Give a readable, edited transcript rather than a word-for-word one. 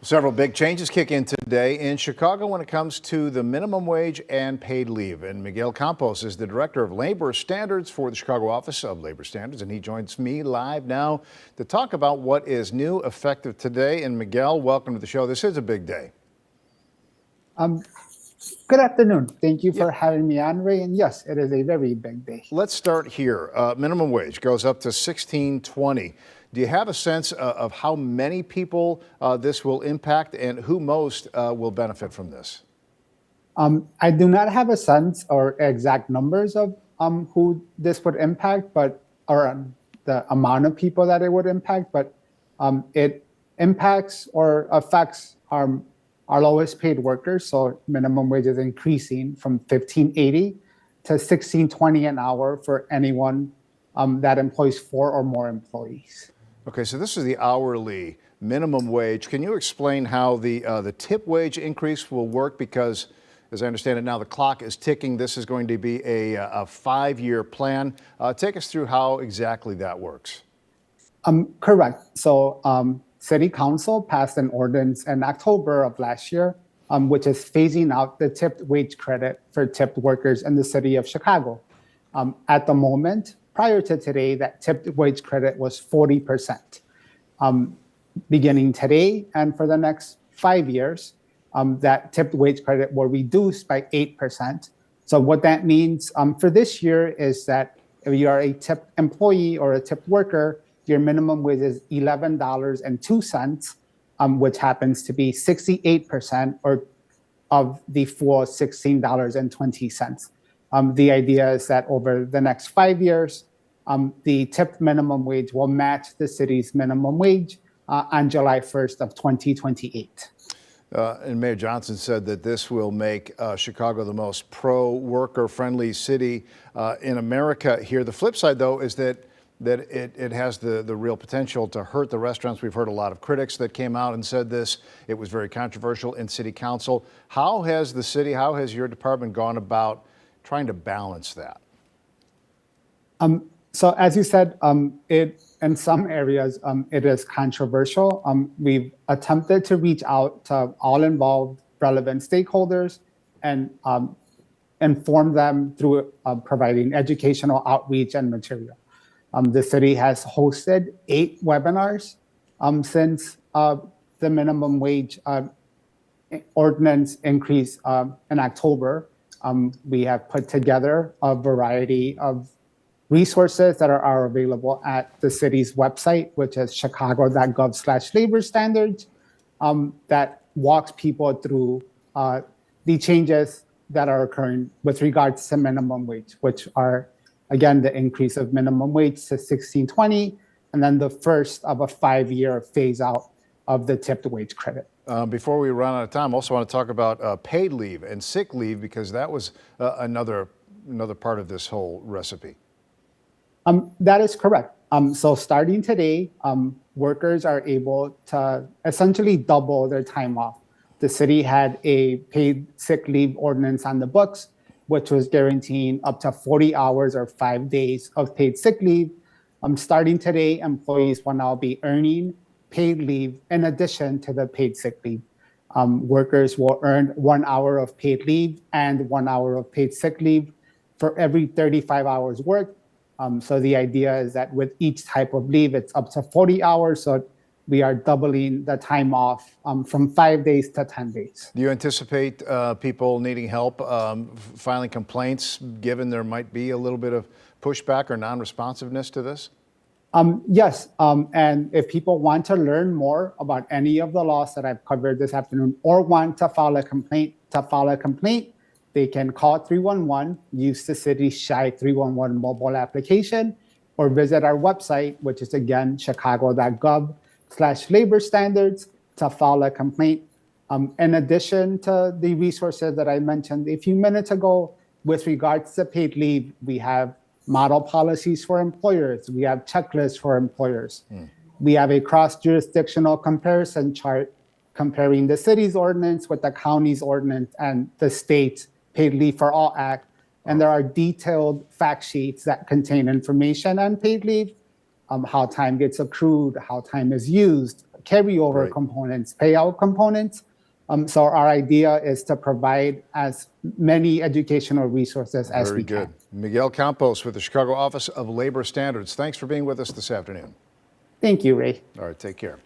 Several big changes kick in today in Chicago when it comes to the minimum wage and paid leave. And Miguel Campos is the director of labor standards for the Chicago Office of Labor Standards. And he joins me live now to talk about what is new effective today. And Miguel, welcome to the show. This is a big day. Good afternoon. Thank you for having me on, Ray. And yes, it is a very big day. Let's start here. Minimum wage goes up to $16.20. Do you have a sense of how many people this will impact and who most will benefit from this? I do not have a sense or exact numbers of who this would impact, or the amount of people that it would impact, but it impacts or affects our lowest paid workers. So minimum wage is increasing from $15.80 to $16.20 an hour for anyone that employs 4 or more employees. Okay, so this is the hourly minimum wage. Can you explain how the tip wage increase will work? Because, as I understand it now, the clock is ticking. This is going to be a 5-year plan. Take us through how exactly that works. Correct. So City Council passed an ordinance in October of last year, which is phasing out the tipped wage credit for tipped workers in the city of Chicago. At the moment, prior to today, that tipped wage credit was 40%. Beginning today and for the next 5 years, that tipped wage credit will reduce by 8%. So what that means for this year is that if you are a tipped employee or a tipped worker, your minimum wage is $11.02, which happens to be 68% of the full $16.20. The idea is that over the next 5 years, the tipped minimum wage will match the city's minimum wage on July 1st of 2028. And Mayor Johnson said that this will make Chicago the most pro-worker friendly city in America here. The flip side, though, is that it has the real potential to hurt the restaurants. We've heard a lot of critics that came out and said this. It was very controversial in City Council. How has the city, how has your department gone about trying to balance that? So as you said, in some areas, it is controversial. We've attempted to reach out to all involved relevant stakeholders and inform them through providing educational outreach and material. The city has hosted 8 webinars since the minimum wage ordinance increase in October. We have put together a variety of resources that are available at the city's website, which is chicago.gov/labor standards, that walks people through the changes that are occurring with regards to minimum wage, which are, again, the increase of minimum wage to $16.20, and then the first of a 5-year phase out of the tipped wage credit. Before we run out of time, I also want to talk about paid leave and sick leave, because that was another part of this whole recipe. That is correct. So starting today, workers are able to essentially double their time off. The city had a paid sick leave ordinance on the books, which was guaranteeing up to 40 hours or 5 days of paid sick leave. Starting today, employees will now be earning paid leave in addition to the paid sick leave. Workers will earn 1 hour of paid leave and 1 hour of paid sick leave for every 35 hours worked. So the idea is that with each type of leave, it's up to 40 hours. So we are doubling the time off from 5 days to 10 days. Do you anticipate people needing help filing complaints, given there might be a little bit of pushback or non-responsiveness to this? Yes, and if people want to learn more about any of the laws that I've covered this afternoon or want to file a complaint, they can call 311, use the city's SHY 311 mobile application, or visit our website, which is, again, chicago.gov/labor standards to file a complaint. In addition to the resources that I mentioned a few minutes ago, with regards to paid leave, we have model policies for employers. We have checklists for employers. We have a cross-jurisdictional comparison chart comparing the city's ordinance with the county's ordinance and the state's Paid Leave for All Act. And there are detailed fact sheets that contain information on paid leave, how time gets accrued, how time is used, carryover Great. components, payout components. So our idea is to provide as many educational resources as Very we good. can. Miguel Campos with the Chicago Office of Labor Standards. Thanks for being with us this afternoon. Thank you, Ray. All right, take care.